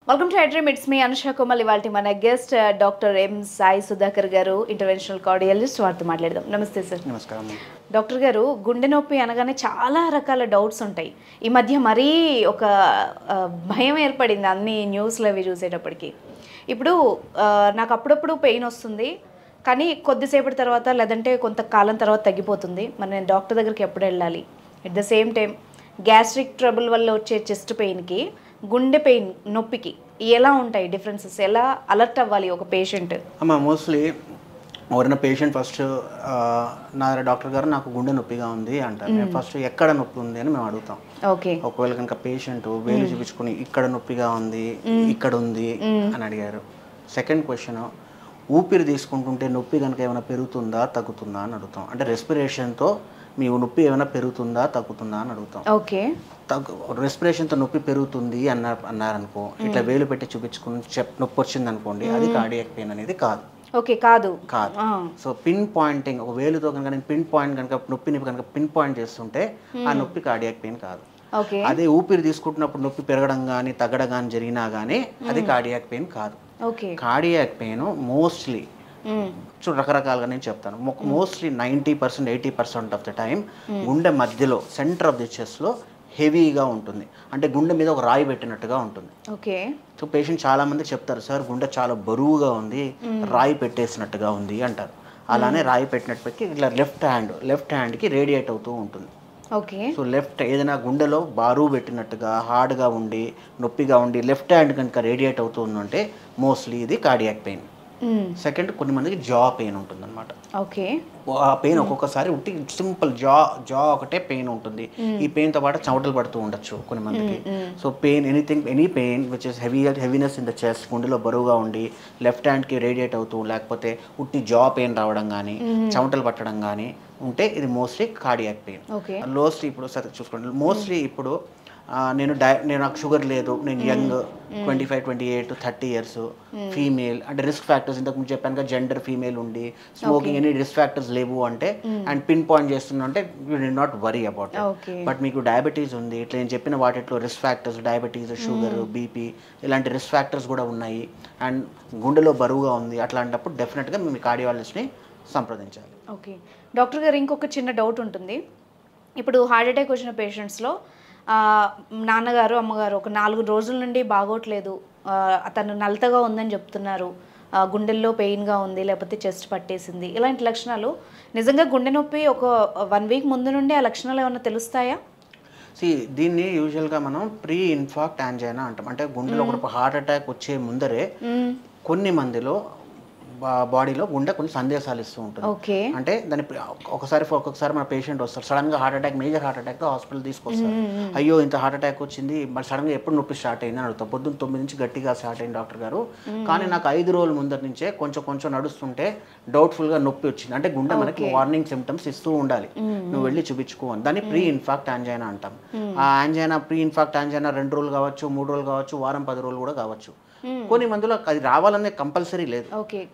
Welcome to iDream. It's me Anusha Komal. ఇవాళ మన guest doctor M Sai Sudhakar గారు, ఇంటర్వెన్షనల్ కార్డియాలజిస్ట్. వారితో మాట్లాడదాం. నమస్తే సార్. నమస్కారం డాక్టర్ గారు, గుండె నొప్పి అనగానే చాలా రకాల డౌట్స్ ఉంటాయి. ఈ మధ్య మరీ ఒక భయం ఏర్పడింది అన్ని న్యూస్లు అవి చూసేటప్పటికి. ఇప్పుడు నాకు అప్పుడప్పుడు పెయిన్ వస్తుంది, కానీ కొద్దిసేపటి తర్వాత లేదంటే కొంతకాలం తర్వాత తగ్గిపోతుంది. మరి నేను డాక్టర్ దగ్గరికి ఎప్పుడు వెళ్ళాలి? At the same time gastric trouble వల్ల వచ్చే చెస్ట్ పెయిన్కి, గుండె పెయిన్ నొప్పికి ఎలా ఉంటాయి డిఫరెన్సెస్? ఎలా అలర్ట్ అవ్వాలి ఒక పేషెంట్? అమ్మ, మోస్ట్లీ ఎవరైనా పేషెంట్ ఫస్ట్ నా డాక్టర్ గారు నాకు గుండె నొప్పిగా ఉంది అంటారు. నేను ఫస్ట్ ఎక్కడ నొప్పి ఉంది అని మేము అడుగుతాం. ఓకే. ఒకవేళ కనుక పేషెంట్ వేలు చూపించుకుని ఇక్కడ నొప్పిగా ఉంది, ఇక్కడ ఉంది అని అడిగారు. సెకండ్ క్వశ్చన్, ఊపిరి తీసుకుంటుంటే నొప్పి కనుక ఏమైనా పెరుగుతుందా తగ్గుతుందా అని అడుగుతాం. అంటే రెస్పిరేషన్తో మీ నొప్పి ఏమైనా పెరుగుతుందా తగ్గుతుందా అని అడుగుతాం. ఓకే. రెస్పిరేషన్తో నొప్పి పెరుగుతుంది అన్నారనుకో, ఇట్లా వేలు పెట్టి చూపించుకుని నొప్పి వచ్చింది అనుకోండి, అది కార్డియాక్ పెయిన్ అనేది కాదు. ఓకే, కాదు. సో పిన్ పాయింటింగ్, ఒక వేలుతో కనుక నేను పిన్ పాయింట్ కనుక నొప్పిని కనుక పిన్ పాయింట్ చేస్తుంటే ఆ నొప్పి కార్డియాక్ పెయిన్ కాదు. అదే ఊపిరి తీసుకుంటున్నప్పుడు నొప్పి పెరగడం కానీ తగ్గడం కానీ జరిగినా కానీ అది కార్డియాక్ పెయిన్ కాదు. కార్డియాక్ పెయిన్ మోస్ట్లీ రకరకాలుగా నేను చెప్తాను. మోస్ట్లీ 90%, 80% ఆఫ్ ద టైం గుండె మధ్యలో సెంటర్ ఆఫ్ ది చెస్ట్లో హెవీగా ఉంటుంది. అంటే గుండె మీద ఒక రాయి పెట్టినట్టుగా ఉంటుంది. ఓకే. సో పేషెంట్ చాలా మంది చెప్తారు, సార్ గుండె చాలా బరువుగా ఉంది, రాయి పెట్టేసినట్టుగా ఉంది అంటారు. అలానే రాయి పెట్టినట్టు ఇట్లా లెఫ్ట్ హ్యాండ్కి రేడియేట్ అవుతూ ఉంటుంది. ఓకే. సో ఏదైనా గుండెలో బరువు పెట్టినట్టుగా హార్డ్గా ఉండి నొప్పిగా ఉండి లెఫ్ట్ హ్యాండ్ కనుక రేడియేట్ అవుతూ ఉందంటే మోస్ట్లీ ఇది కార్డియాక్ పెయిన్. సెకండ్, కొన్ని మందికి జా పెయిన్ ఉంటుంది అనమాట. ఓకే. ఆ పెయిన్ ఒక్కొక్కసారి ఉట్టి సింపుల్ జా ఒకటే పెయిన్ ఉంటుంది. ఈ పెయిన్తో పాటు చెమటలు పడుతూ ఉండొచ్చు కొన్ని మందికి. So pain, any pain which is heaviness in the chest, గుండెలో బరువుగా ఉండి లెఫ్ట్ హ్యాండ్కి రేడియేట్ అవుతూ, లేకపోతే ఉట్టి జా పెయిన్ రావడం కానీ చెమటలు పట్టడం కానీ ఉంటే ఇది మోస్ట్లీ కార్డియాక్ పెయిన్. ఇప్పుడు చూసుకోండి, మోస్ట్లీ ఇప్పుడు నేను నాకు షుగర్ లేదు, నేను యంగ్ 25, 28, 30 years, ఫీమేల్, అంటే రిస్క్ ఫ్యాక్టర్స్ ఇంతకు ముందు చెప్పాను కదా, జెండర్ ఫీమేల్ ఉండి స్మోకింగ్, ఎనీ రిస్క్ ఫ్యాక్టర్స్ లేవు అంటే అండ్ పిన్ పాయింట్ చేస్తున్నా అంటే you did not worry about it. But మీకు డయాబెటీస్ ఉంది, ఇట్లా నేను చెప్పిన వాటిలో risk factors, diabetes, sugar, BP ఇలాంటి రిస్క్ ఫ్యాక్టర్స్ కూడా ఉన్నాయి, అండ్ గుండెలో బరువుగా ఉంది, అట్లాంటప్పుడు డెఫినెట్గా మీ కార్డియాలజిస్ట్ని సంప్రదించాలి. ఓకే. డాక్టర్ గారు, ఇంకొక చిన్న డౌట్ ఉంటుంది. ఇప్పుడు హార్ట్ అటాక్ వచ్చిన పేషెంట్స్లో నాన్నగారు అమ్మగారు ఒక 4 రోజుల నుండి బాగోట్లేదు, అతను నలతగా ఉందని చెప్తున్నారు, గుండెల్లో పెయిన్గా ఉంది, లేకపోతే చెస్ట్ పట్టేసింది, ఇలాంటి లక్షణాలు నిజంగా గుండె నొప్పి ఒక 1 week ముందు నుండి ఆ లక్షణాలు ఏమైనా తెలుస్తాయా? దీన్ని యూజువల్గా మనం ప్రీ ఇన్ఫార్క్ట్ యాంజైనా అంటాం. అంటే గుండెలో ఒక హార్ట్ అటాక్ వచ్చే ముందరే కొన్ని మందిలో బాడీలో గుండె కొన్ని సందేశాలు ఇస్తూ ఉంటుంది. అంటే దాన్ని ఒక్కొక్కసారి మన పేషెంట్ వస్తారు, సడన్గా హార్ట్ అటాక్, మేజర్ హార్ట్ అటాక్తో హాస్పిటల్ తీసుకొస్తారు. అయ్యో ఇంత హార్ట్ అటాక్ వచ్చింది, మరి సడన్గా ఎప్పుడు నొప్పి స్టార్ట్ అయింది అని అడుగుతాం. పొద్దున్న 9 నుంచి గట్టిగా స్టార్ట్ అయింది డాక్టర్ గారు, కానీ నాకు 5 రోజుల ముందర నుంచే కొంచెం నడుస్తుంటే డౌట్ఫుల్గా నొప్పి వచ్చింది. అంటే గుండె మనకి వార్నింగ్ సిమ్టమ్స్ ఇస్తూ ఉండాలి, నువ్వు వెళ్ళి చూపించుకో అని. దాన్ని ప్రీ ఇన్ఫాక్ట్ యాంజైనా అంటాం. ఆ యాంజైనా, ప్రీ ఇన్ఫాక్ట్ యాంజైనా 2 రోజులు కావచ్చు, 3 రోజులు కావచ్చు, వారం 10 రోజులు కూడా కావచ్చు. కొన్ని మందిలో అది రావాలనే కంపల్సరీ లేదు,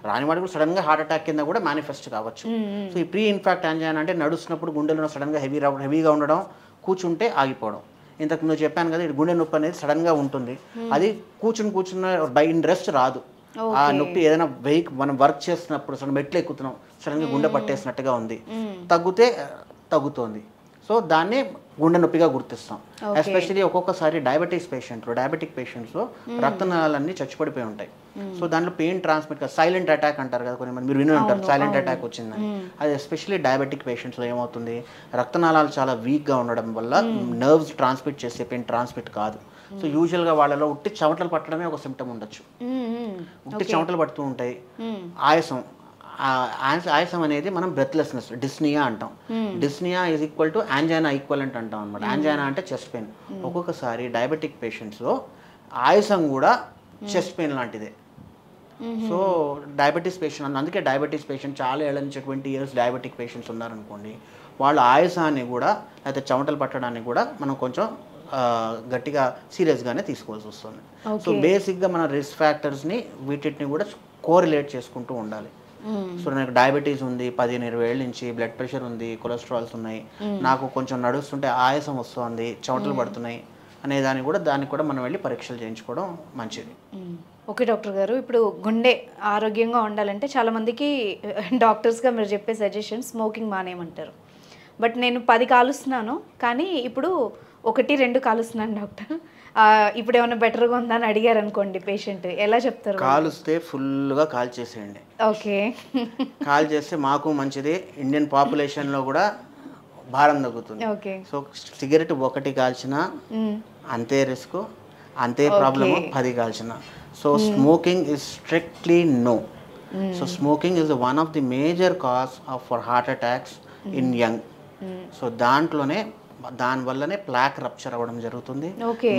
రాని వాడు కూడా సడన్ గా హార్ట్ అటాక్ కింద కూడా మేనిఫెస్ట్ కావచ్చు. సో ఈ ప్రీ ఇన్ఫాక్ట్ యాంజైనా అంటే నడుస్తున్నప్పుడు గుండెలో సడన్ గా హెవీగా ఉండడం, కూర్చుంటే ఆగిపోవడం. ఇంతకు ముందు చెప్పాను కదా, గుండె నొప్పి అనేది సడన్ గా ఉంటుంది, అది కూర్చున్న బై ఇన్ రెస్ట్ రాదు. ఆ నొప్పి ఏదైనా మనం వర్క్ చేస్తున్నప్పుడు సడన్ మెట్లు ఎక్కుతున్నాం, సడన్ గా గుండె పట్టేసినట్టుగా ఉంది, తగ్గుతోంది. సో దాన్ని గుండె నొప్పిగా గుర్తిస్తాం. ఎస్పెషల్లీ ఒక్కొక్కసారి డయాబెటిక్ పేషెంట్స్లో రక్తనాళాలన్నీ చచ్చిపడిపోయి ఉంటాయి. సో దాంట్లో పెయిన్ ట్రాన్స్మిట్ సైలెంట్ అటాక్ అంటారు కదా, కొన్ని మంది మీరు విని ఉంటారు, సైలెంట్ అటాక్ వచ్చిందని. అది ఎస్పెషల్లీ డయాబెటిక్ పేషెంట్స్లో ఏమవుతుంది, రక్తనాళాలు చాలా వీక్గా ఉండడం వల్ల నర్వ్స్ ట్రాన్స్మిట్ చేసే పెయిన్ ట్రాన్స్మిట్ కాదు. సో యూజువల్గా వాళ్ళలో ఉట్టి చెమటలు పట్టడమే ఒక సిమ్టమ్ ఉండొచ్చు, ఉట్టి చెమటలు పడుతూ ఉంటాయి. ఆయాసం అనేది మనం బ్రెత్లెస్నెస్, డిస్నియా అంటాం. Dyspnoea is equal to angina equivalent అంటాం అనమాట. యాంజైనా అంటే చెస్ట్ పెయిన్. ఒక్కొక్కసారి డయాబెటిక్ పేషెంట్స్లో ఆయాసం కూడా చెస్ట్ పెయిన్ లాంటిదే. సో డయాబెటీస్ పేషెంట్, అందుకే డయాబెటీస్ పేషెంట్ చాలా ఏళ్ళ నుంచి 20 years డయాబెటిక్ పేషెంట్స్ ఉన్నారనుకోండి, వాళ్ళ ఆయాసాన్ని కూడా లేకపోతే చెమటలు పట్టడానికి కూడా మనం కొంచెం గట్టిగా సీరియస్గానే తీసుకోవాల్సి వస్తుంది. సో బేసిక్గా మన రిస్క్ ఫ్యాక్టర్స్ని వీటిని కూడా కోరిలేట్ చేసుకుంటూ ఉండాలి. సో నాకు డయాబెటీస్ ఉంది, 15-20 ఏళ్ళ నుంచి, బ్లడ్ ప్రెషర్ ఉంది, కొలెస్ట్రాల్స్ ఉన్నాయి, నాకు కొంచెం నడుస్తుంటే ఆయాసం వస్తుంది, చెమటలు పడుతున్నాయి అనే దానికి కూడా మనం వెళ్ళి పరీక్షలు చేయించుకోవడం మంచిది. ఓకే డాక్టర్ గారు, ఇప్పుడు గుండె ఆరోగ్యంగా ఉండాలంటే చాలామందికి డాక్టర్స్గా మీరు చెప్పే సజెషన్ స్మోకింగ్ మానేయమంటారు. బట్ నేను 10 కాలుస్తున్నాను, కానీ ఇప్పుడు 1-2 కాలుస్తున్నాను డాక్టర్. ఇప్పుడు ఏమైనా బెటర్గా ఉందా అని అడిగారు అనుకోండి పేషెంట్, ఎలా చెప్తారు? కాలుస్తే ఫుల్గా కాల్ చేసేయండి. ఓకే. కాల్ చేస్తే మాకు మంచిది, ఇండియన్ పాపులేషన్లో కూడా భారం తగ్గుతుంది. ఓకే. సో సిగరెట్ 1 కాల్చినా అంతే రిస్క్, అంతే ప్రాబ్లము 10 కాల్చినా. So smoking is strictly no. So smoking is one of the major cause for heart attacks in young. So దానివల్లనే ప్లాక్ రప్చర్ అవ్వడం జరుగుతుంది.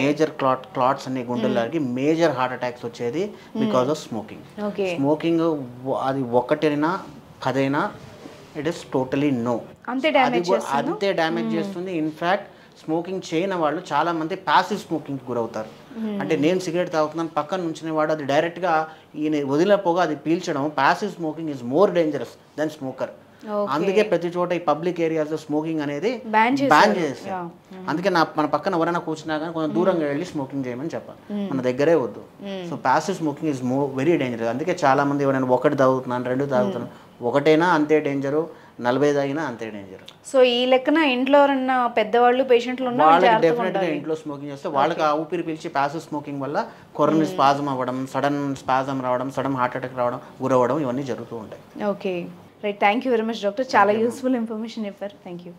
మేజర్ క్లాట్స్ అన్ని గుండెలకి మేజర్ హార్ట్ అటాక్స్ వచ్చేది because of smoking. Smoking అది 1 అయినా 10 అయినా ఇట్ ఈస్ టోటలీ నో. అంతే డ్యామేజ్ చేస్తుంది. ఇన్ఫ్యాక్ట్ స్మోకింగ్ చేయని వాళ్ళు చాలా మంది ప్యాసివ్ స్మోకింగ్కి గురవుతారు. అంటే నేను సిగరెట్ తాగుతున్నాను, పక్కన నుంచిన వాడు అది డైరెక్ట్గా ఈయన వదిలిన పొగ అది పీల్చడం. Passive smoking is more dangerous than smoker. అందుకే ప్రతి చోట ఈ పబ్లిక్ ఏరియాస్లో స్మోకింగ్ అనేది బ్యాన్ చేస్తారు. అందుకే మన పక్కన ఎవరైనా కూర్చున్నా కానీ కొంచెం దూరంగా వెళ్ళి స్మోకింగ్ చేయమని చెప్పాలి, మన దగ్గరే వద్దు. So passive smoking is very dangerous. అందుకే చాలా మంది ఎవరైనా 1 తాగుతున్నాను, 2 తాగుతున్నాను, 1 అయినా అంతే డేంజరు, 40 తాగినా అంతే డేంజర్. సో ఈ లెక్కన ఇంట్లో ఉన్న పెద్దవాళ్ళు పేషెంట్లు ఉన్న వాళ్ళకి డెఫినెట్గా ఇంట్లో స్మోకింగ్ చేస్తే వాళ్ళకి ఆ ఊపిరి పీల్చి ప్యాసివ్ స్మోకింగ్ వల్ల కొరని స్పాజం అవ్వడం, సడన్ స్పాజం రావడం, సడన్ హార్ట్ అటాక్ రావడం, గురవ్వడం ఇవన్నీ జరుగుతూ ఉంటాయి. Okay right, thank you very much doctor, చాలా యూస్ఫుల్ ఇన్ఫర్మేషన్ చెప్పారు. Thank you.